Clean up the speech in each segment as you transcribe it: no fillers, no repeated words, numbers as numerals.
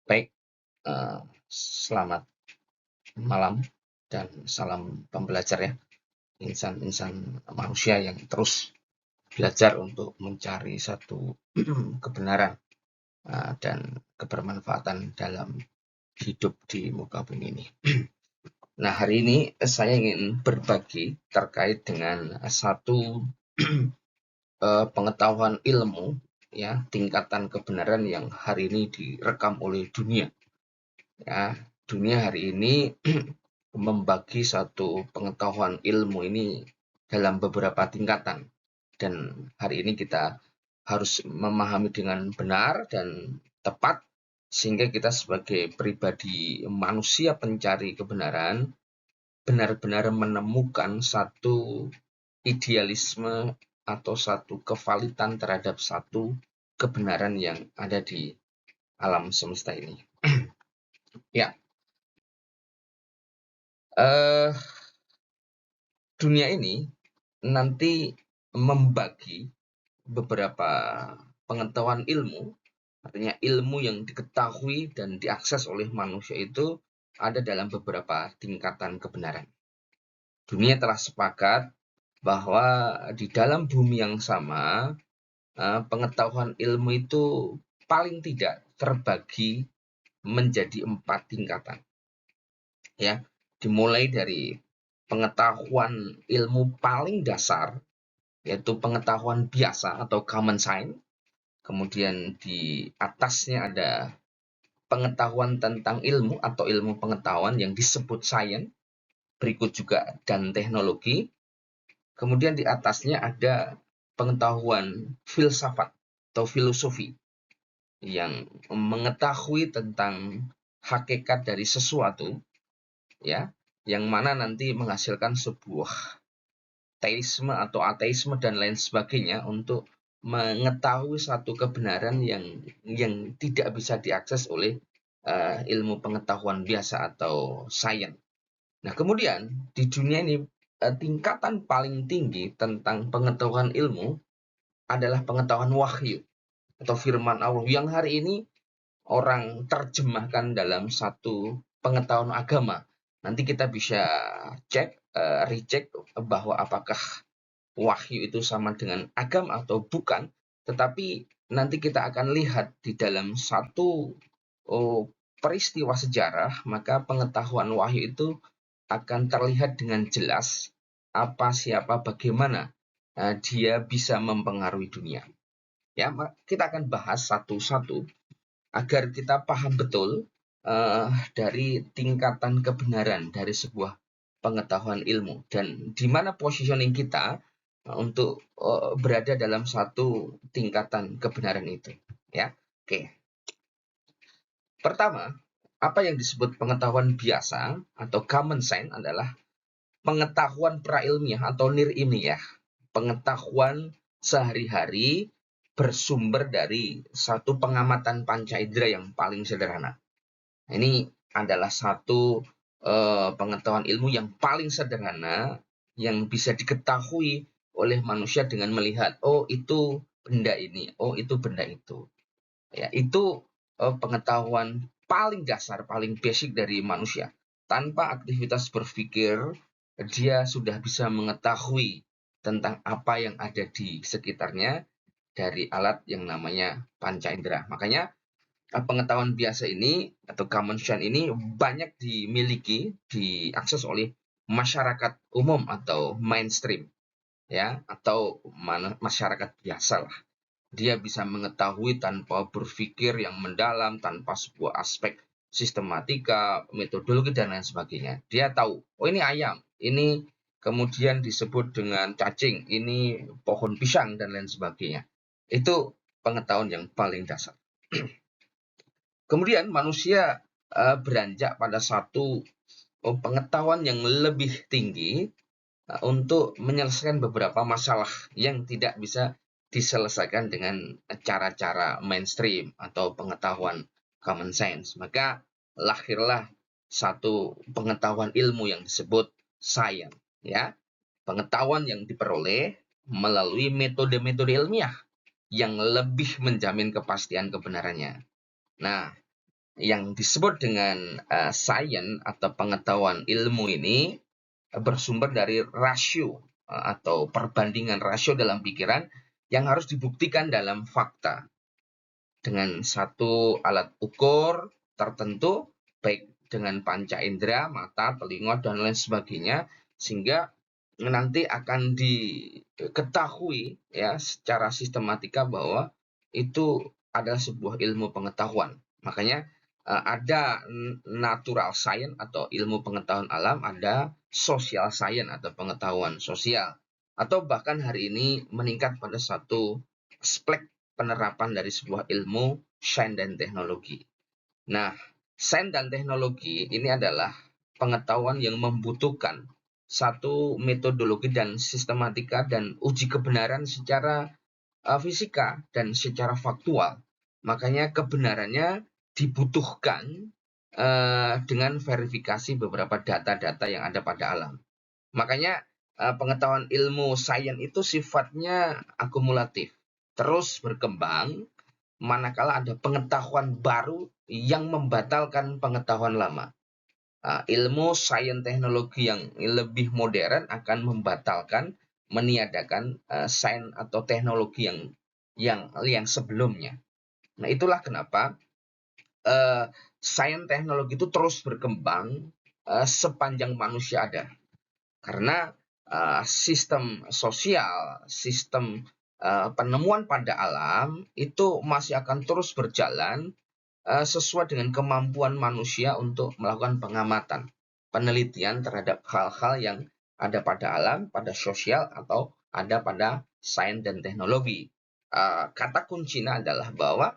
Baik, selamat malam dan salam pembelajar ya, insan-insan manusia yang terus belajar untuk mencari satu kebenaran dan kebermanfaatan dalam hidup di muka bumi ini. Nah, hari ini saya ingin berbagi terkait dengan satu pengetahuan ilmu ya, tingkatan kebenaran yang hari ini direkam oleh dunia. Ya, dunia hari ini membagi satu pengetahuan ilmu ini dalam beberapa tingkatan. Dan hari ini kita harus memahami dengan benar dan tepat, sehingga kita sebagai pribadi manusia pencari kebenaran, benar-benar menemukan satu idealisme atau satu kevalitan terhadap satu kebenaran yang ada di alam semesta ini. Ya, dunia ini nanti membagi beberapa pengetahuan ilmu, artinya ilmu yang diketahui dan diakses oleh manusia itu ada dalam beberapa tingkatan kebenaran. Dunia telah sepakat bahwa di dalam bumi yang sama, pengetahuan ilmu itu paling tidak terbagi menjadi 4 tingkatan. Ya, dimulai dari pengetahuan ilmu paling dasar, yaitu pengetahuan biasa atau common sense. Kemudian di atasnya ada pengetahuan tentang ilmu atau ilmu pengetahuan yang disebut sains. Berikut juga dan teknologi. Kemudian di atasnya ada pengetahuan filsafat atau filosofi yang mengetahui tentang hakikat dari sesuatu, ya, yang mana nanti menghasilkan sebuah teisme atau ateisme dan lain sebagainya untuk mengetahui satu kebenaran yang tidak bisa diakses oleh ilmu pengetahuan biasa atau sains. Nah, kemudian di dunia ini tingkatan paling tinggi tentang pengetahuan ilmu adalah pengetahuan wahyu atau firman Allah yang hari ini orang terjemahkan dalam satu pengetahuan agama. Nanti kita bisa recheck bahwa apakah wahyu itu sama dengan agama atau bukan, tetapi nanti kita akan lihat di dalam satu peristiwa sejarah, maka pengetahuan wahyu itu akan terlihat dengan jelas apa, siapa, bagaimana dia bisa mempengaruhi dunia. Ya, kita akan bahas satu-satu agar kita paham betul dari tingkatan kebenaran dari sebuah pengetahuan ilmu dan di mana positioning kita untuk berada dalam satu tingkatan kebenaran itu. Ya, oke. Pertama, apa yang disebut pengetahuan biasa atau common sense adalah pengetahuan prailmiah atau nilmiah, pengetahuan sehari-hari bersumber dari satu pengamatan panca indera yang paling sederhana. Ini adalah satu pengetahuan ilmu yang paling sederhana yang bisa diketahui oleh manusia dengan melihat, oh itu benda ini, oh itu benda itu. Ya, itu pengetahuan paling dasar, paling basic dari manusia. Tanpa aktivitas berpikir, dia sudah bisa mengetahui tentang apa yang ada di sekitarnya dari alat yang namanya panca indera. Makanya pengetahuan biasa ini atau common sense ini banyak dimiliki, diakses oleh masyarakat umum atau mainstream, ya, atau masyarakat biasa lah. Dia bisa mengetahui tanpa berpikir yang mendalam, tanpa sebuah aspek sistematika, metodologi, dan lain sebagainya. Dia tahu, oh ini ayam, ini kemudian disebut dengan cacing, ini pohon pisang, dan lain sebagainya. Itu pengetahuan yang paling dasar. Kemudian manusia beranjak pada satu pengetahuan yang lebih tinggi untuk menyelesaikan beberapa masalah yang tidak bisa diselesaikan dengan cara-cara mainstream atau pengetahuan common sense. Maka lahirlah satu pengetahuan ilmu yang disebut sains, ya. Pengetahuan yang diperoleh melalui metode-metode ilmiah yang lebih menjamin kepastian kebenarannya. Nah, yang disebut dengan sains atau pengetahuan ilmu ini bersumber dari rasio atau perbandingan rasio dalam pikiran yang harus dibuktikan dalam fakta dengan satu alat ukur tertentu, baik dengan panca indera, mata, telinga, dan lain sebagainya, sehingga nanti akan diketahui ya secara sistematika bahwa itu adalah sebuah ilmu pengetahuan. Makanya ada natural science atau ilmu pengetahuan alam, ada social science atau pengetahuan sosial, atau bahkan hari ini meningkat pada satu aspek penerapan dari sebuah ilmu sains dan teknologi. Nah, sains dan teknologi ini adalah pengetahuan yang membutuhkan satu metodologi dan sistematika dan uji kebenaran secara fisika dan secara faktual. Makanya kebenarannya dibutuhkan dengan verifikasi beberapa data-data yang ada pada alam. Makanya pengetahuan ilmu sains itu sifatnya akumulatif, terus berkembang manakala ada pengetahuan baru yang membatalkan pengetahuan lama. Ilmu sains teknologi yang lebih modern akan membatalkan, meniadakan sains atau teknologi yang sebelumnya. Nah, itulah kenapa sains teknologi itu terus berkembang sepanjang manusia ada. Karena sistem sosial, sistem penemuan pada alam itu masih akan terus berjalan sesuai dengan kemampuan manusia untuk melakukan pengamatan, penelitian terhadap hal-hal yang ada pada alam, pada sosial, atau ada pada sains dan teknologi. Kata kuncinya adalah bahwa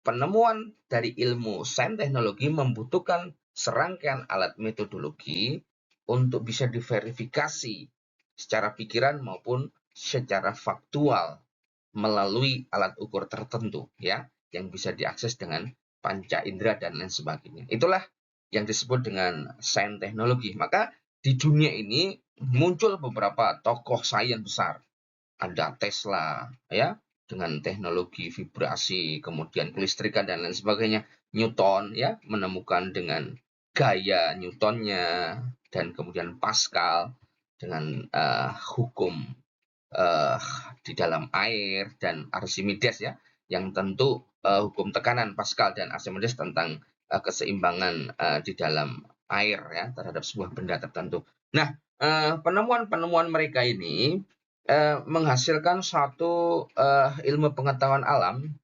penemuan dari ilmu sains teknologi membutuhkan serangkaian alat metodologi untuk bisa diverifikasi secara pikiran maupun secara faktual melalui alat ukur tertentu ya, yang bisa diakses dengan panca indera dan lain sebagainya. Itulah yang disebut dengan sains teknologi. Maka di dunia ini muncul beberapa tokoh sains besar. Ada Tesla ya, dengan teknologi vibrasi, kemudian kelistrikan dan lain sebagainya. Newton ya, menemukan dengan gaya Newtonnya, dan kemudian Pascal dengan hukum di dalam air, dan Archimedes ya, yang tentu hukum tekanan Pascal dan Archimedes tentang keseimbangan di dalam air ya terhadap sebuah benda tertentu. Nah, penemuan-penemuan mereka ini menghasilkan satu ilmu pengetahuan alam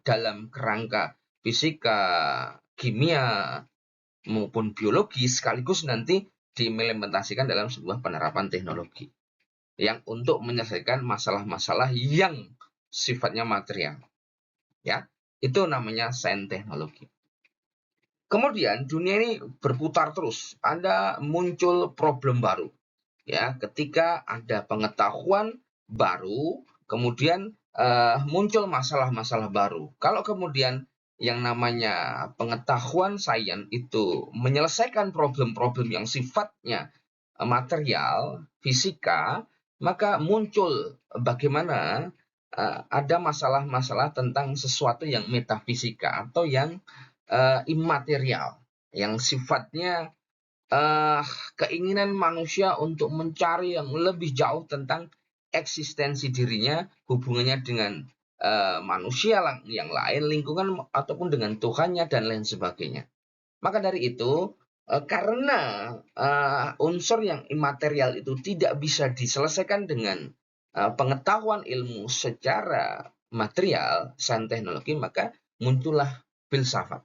dalam kerangka fisika, kimia, maupun biologi, sekaligus nanti diimplementasikan dalam sebuah penerapan teknologi yang untuk menyelesaikan masalah-masalah yang sifatnya material. Ya, itu namanya sains teknologi. Kemudian dunia ini berputar terus, ada muncul problem baru. Ya, ketika ada pengetahuan baru, kemudian muncul masalah-masalah baru. Kalau kemudian yang namanya pengetahuan sains itu menyelesaikan problem-problem yang sifatnya material, fisika, maka muncul bagaimana ada masalah-masalah tentang sesuatu yang metafisika atau yang imaterial, yang sifatnya keinginan manusia untuk mencari yang lebih jauh tentang eksistensi dirinya, hubungannya dengan manusia yang lain, lingkungan, ataupun dengan Tuhannya, dan lain sebagainya. Maka dari itu, karena unsur yang imaterial itu tidak bisa diselesaikan dengan pengetahuan ilmu secara material, sains teknologi, maka muncullah filsafat.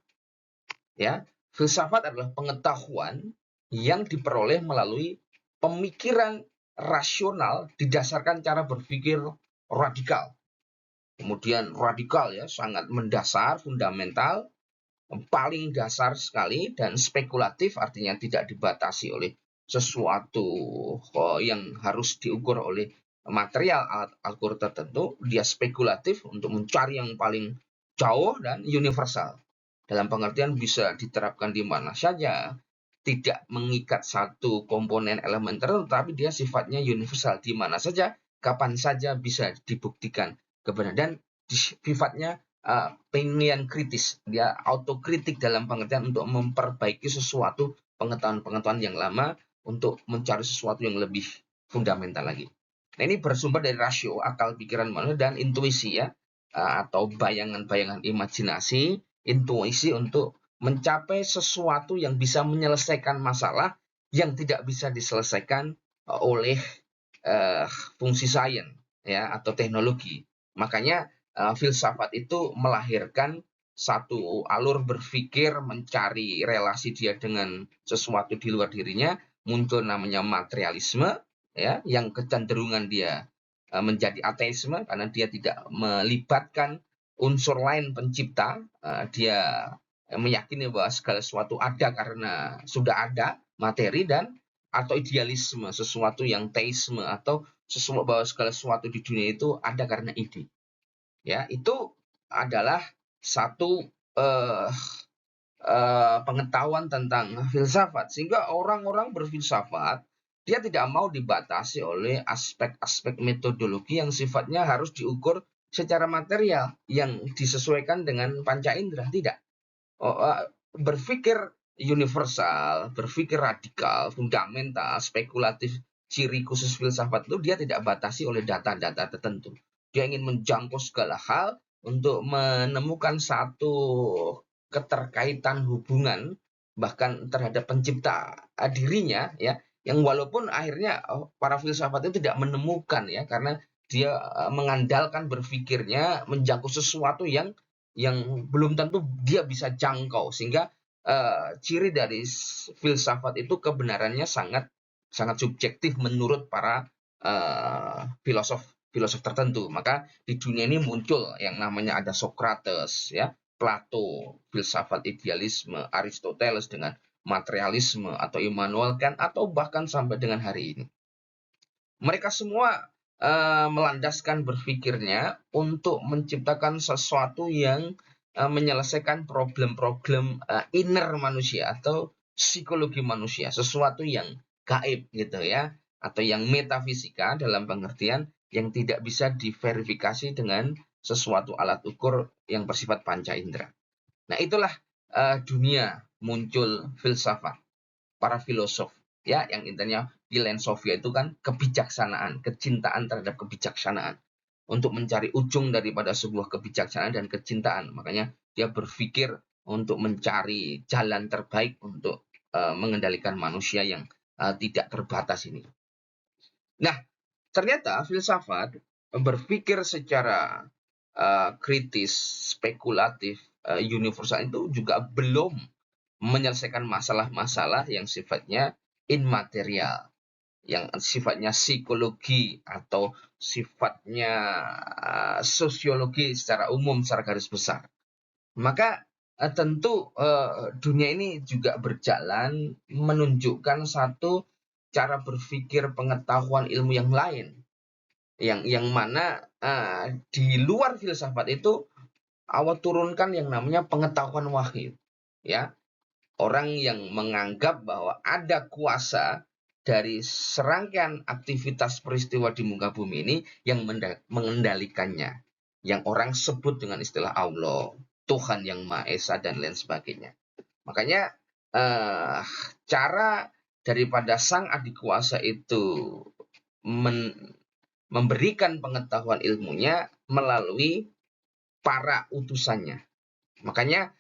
Ya, filsafat adalah pengetahuan yang diperoleh melalui pemikiran rasional didasarkan cara berpikir radikal. Kemudian radikal ya, sangat mendasar, fundamental, paling dasar sekali, dan spekulatif, artinya tidak dibatasi oleh sesuatu yang harus diukur oleh material alat ukur tertentu. Dia spekulatif untuk mencari yang paling jauh dan universal. Dalam pengertian bisa diterapkan di mana saja, tidak mengikat satu komponen elemen tertentu, tapi dia sifatnya universal, di mana saja, kapan saja bisa dibuktikan kebenaran, dan sifatnya penilaian kritis, dia autokritik dalam pengertian untuk memperbaiki sesuatu pengetahuan-pengetahuan yang lama untuk mencari sesuatu yang lebih fundamental lagi. Nah, ini bersumber dari rasio akal pikiran manusia dan intuisi ya, atau bayangan-bayangan imajinasi, intuisi untuk mencapai sesuatu yang bisa menyelesaikan masalah yang tidak bisa diselesaikan oleh fungsi sains ya atau teknologi. Makanya filsafat itu melahirkan satu alur berpikir mencari relasi dia dengan sesuatu di luar dirinya, muncul namanya materialisme ya, yang kecenderungan dia menjadi ateisme karena dia tidak melibatkan unsur lain pencipta. Dia meyakini bahwa segala sesuatu ada karena sudah ada materi, dan atau idealisme, sesuatu yang teisme, atau sesuatu bahwa segala sesuatu di dunia itu ada karena ide. Ya, itu adalah satu pengetahuan tentang filsafat, sehingga orang-orang berfilsafat dia tidak mau dibatasi oleh aspek-aspek metodologi yang sifatnya harus diukur secara material yang disesuaikan dengan panca indera. Tidak. Berpikir universal, berpikir radikal, fundamental, spekulatif, ciri khusus filsafat itu dia tidak batasi oleh data-data tertentu. Dia ingin menjangkau segala hal untuk menemukan satu keterkaitan hubungan bahkan terhadap pencipta dirinya ya, yang walaupun akhirnya para filsafat itu tidak menemukan ya, karena dia mengandalkan berpikirnya menjangkau sesuatu yang belum tentu dia bisa jangkau, sehingga ciri dari filsafat itu kebenarannya sangat subjektif menurut para filosof tertentu. Maka di dunia ini muncul yang namanya ada Socrates ya, Plato, filsafat idealisme, Aristoteles dengan materialisme, atau Immanuel Kant, atau bahkan sampai dengan hari ini. Mereka semua melandaskan berpikirnya untuk menciptakan sesuatu yang menyelesaikan problem-problem inner manusia atau psikologi manusia, sesuatu yang gaib gitu ya, atau yang metafisika dalam pengertian yang tidak bisa diverifikasi dengan sesuatu alat ukur yang bersifat panca indera. Nah, itulah dunia muncul filsafat, para filosof ya, yang intinya Philosophy itu kan kebijaksanaan, kecintaan terhadap kebijaksanaan, untuk mencari ujung daripada sebuah kebijaksanaan dan kecintaan. Makanya dia berpikir untuk mencari jalan terbaik untuk mengendalikan manusia yang tidak terbatas ini. Nah, ternyata filsafat berpikir secara kritis, spekulatif, universal itu juga belum menyelesaikan masalah-masalah yang sifatnya immaterial, yang sifatnya psikologi atau sifatnya sosiologi secara umum, secara garis besar. Maka tentu dunia ini juga berjalan menunjukkan satu cara berpikir pengetahuan ilmu yang lain, yang mana di luar filsafat itu Allah turunkan yang namanya pengetahuan wahyu ya. Orang yang menganggap bahwa ada kuasa dari serangkaian aktivitas peristiwa di muka bumi ini yang mengendalikannya, yang orang sebut dengan istilah Allah, Tuhan yang Maha Esa, dan lain sebagainya. Makanya cara daripada sang adik kuasa itu memberikan pengetahuan ilmunya melalui para utusannya. Makanya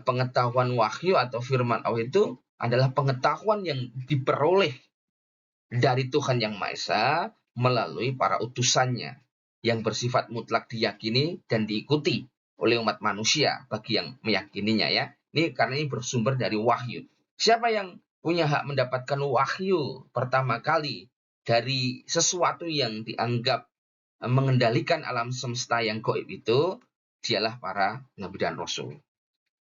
pengetahuan wahyu atau firman Allah itu adalah pengetahuan yang diperoleh dari Tuhan yang Maha Esa melalui para utusannya yang bersifat mutlak diyakini dan diikuti oleh umat manusia bagi yang meyakininya ya. Ini karena ini bersumber dari wahyu. Siapa yang punya hak mendapatkan wahyu pertama kali dari sesuatu yang dianggap mengendalikan alam semesta yang gaib itu? Dialah para nabi dan rasul.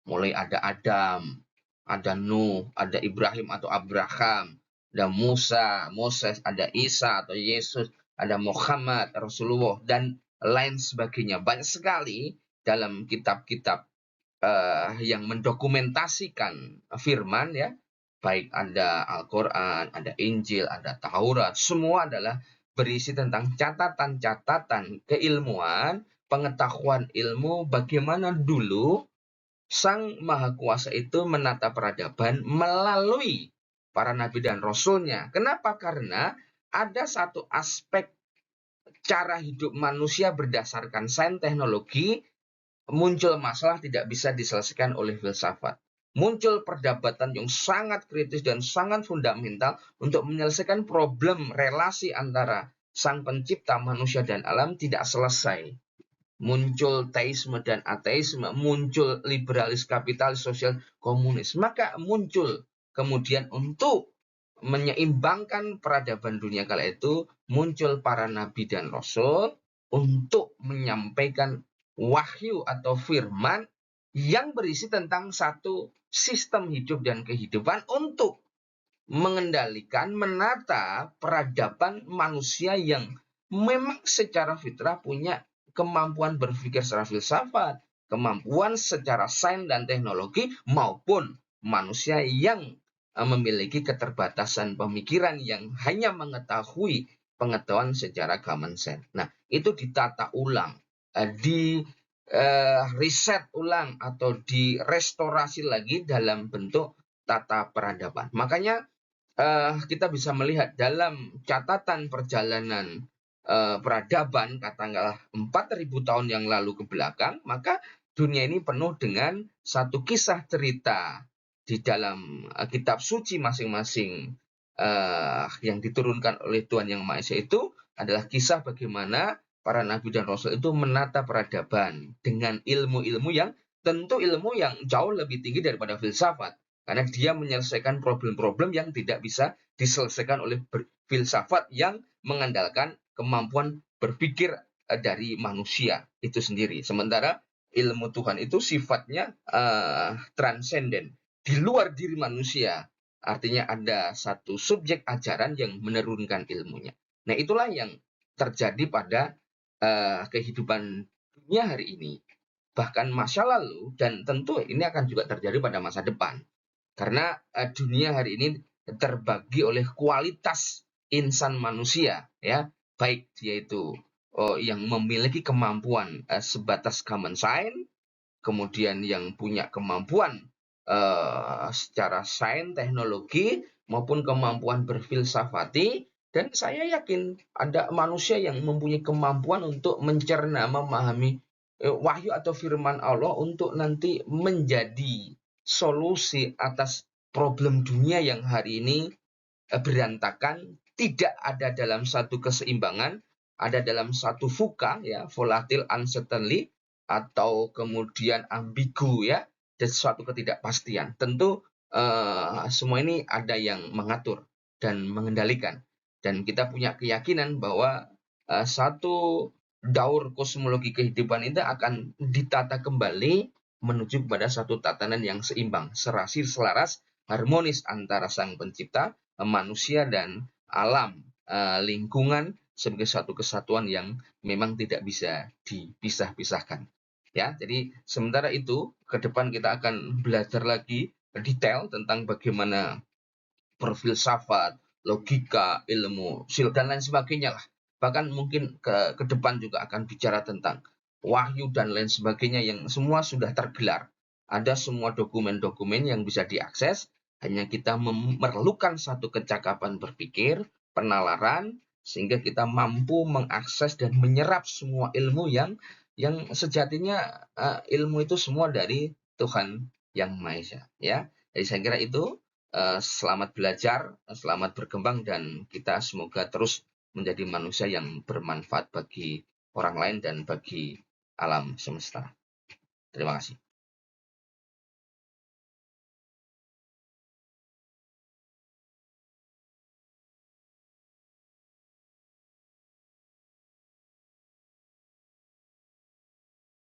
Mulai ada Adam, ada Nuh, ada Ibrahim atau Abraham, ada Musa, Moses, ada Isa atau Yesus, ada Muhammad, Rasulullah, dan lain sebagainya. Banyak sekali dalam kitab-kitab yang mendokumentasikan firman ya, baik ada Al-Quran, ada Injil, ada Taurat, semua adalah berisi tentang catatan-catatan keilmuan pengetahuan ilmu bagaimana dulu Sang Maha Kuasa itu menata peradaban melalui para nabi dan rasulnya. Kenapa? Karena ada satu aspek cara hidup manusia berdasarkan sains teknologi, muncul masalah tidak bisa diselesaikan oleh filsafat. Muncul perdebatan yang sangat kritis dan sangat fundamental untuk menyelesaikan problem relasi antara sang pencipta manusia dan alam tidak selesai. Muncul teisme dan ateisme, muncul liberalis, kapitalis, sosial, komunis. Maka muncul kemudian untuk menyeimbangkan peradaban dunia kala itu, muncul para nabi dan rasul untuk menyampaikan wahyu atau firman yang berisi tentang satu sistem hidup dan kehidupan untuk mengendalikan, menata peradaban manusia yang memang secara fitrah punya kemampuan berpikir secara filsafat, kemampuan secara sains dan teknologi, maupun manusia yang memiliki keterbatasan pemikiran yang hanya mengetahui pengetahuan secara common sense. Nah, itu ditata ulang, di riset ulang atau direstorasi lagi dalam bentuk tata peradaban. Makanya kita bisa melihat dalam catatan perjalanan peradaban katakanlah 4.000 tahun yang lalu ke belakang, maka dunia ini penuh dengan satu kisah cerita di dalam kitab suci masing-masing yang diturunkan oleh Tuhan Yang Maha Esa itu adalah kisah bagaimana para nabi dan rasul itu menata peradaban dengan ilmu-ilmu yang tentu ilmu yang jauh lebih tinggi daripada filsafat. Karena dia menyelesaikan problem-problem yang tidak bisa diselesaikan oleh filsafat yang mengandalkan kemampuan berpikir dari manusia itu sendiri. Sementara ilmu Tuhan itu sifatnya transenden, di luar diri manusia. Artinya ada satu subjek ajaran yang menurunkan ilmunya. Nah, itulah yang terjadi pada kehidupan dunia hari ini. Bahkan masa lalu, dan tentu ini akan juga terjadi pada masa depan. Karena dunia hari ini terbagi oleh kualitas insan manusia, ya, baik dia itu yang memiliki kemampuan sebatas common sense, kemudian yang punya kemampuan secara sains teknologi maupun kemampuan berfilsafati, dan saya yakin ada manusia yang mempunyai kemampuan untuk mencerna, memahami wahyu atau firman Allah untuk nanti menjadi solusi atas problem dunia yang hari ini berantakan, tidak ada dalam satu keseimbangan, ada dalam satu VUCA, ya, volatile, uncertainly, atau kemudian ambigu, ya, dan suatu ketidakpastian. Tentu semua ini ada yang mengatur dan mengendalikan, dan kita punya keyakinan bahwa satu daur kosmologi kehidupan itu akan ditata kembali menuju kepada satu tatanan yang seimbang, serasi, selaras, harmonis antara sang pencipta, manusia, dan alam, lingkungan sebagai satu kesatuan yang memang tidak bisa dipisah-pisahkan. Ya, jadi sementara itu ke depan kita akan belajar lagi detail tentang bagaimana berfilsafat, logika, ilmu, dan lain sebagainya lah. Bahkan mungkin ke depan juga akan bicara tentang wahyu dan lain sebagainya yang semua sudah tergelar. Ada semua dokumen-dokumen yang bisa diakses, hanya kita memerlukan satu kecakapan berpikir, penalaran, sehingga kita mampu mengakses dan menyerap semua ilmu yang sejatinya ilmu itu semua dari Tuhan Yang Maha Esa. Ya, jadi saya kira itu. Selamat belajar, selamat berkembang, dan kita semoga terus menjadi manusia yang bermanfaat bagi orang lain dan bagi alam semesta. Terima kasih.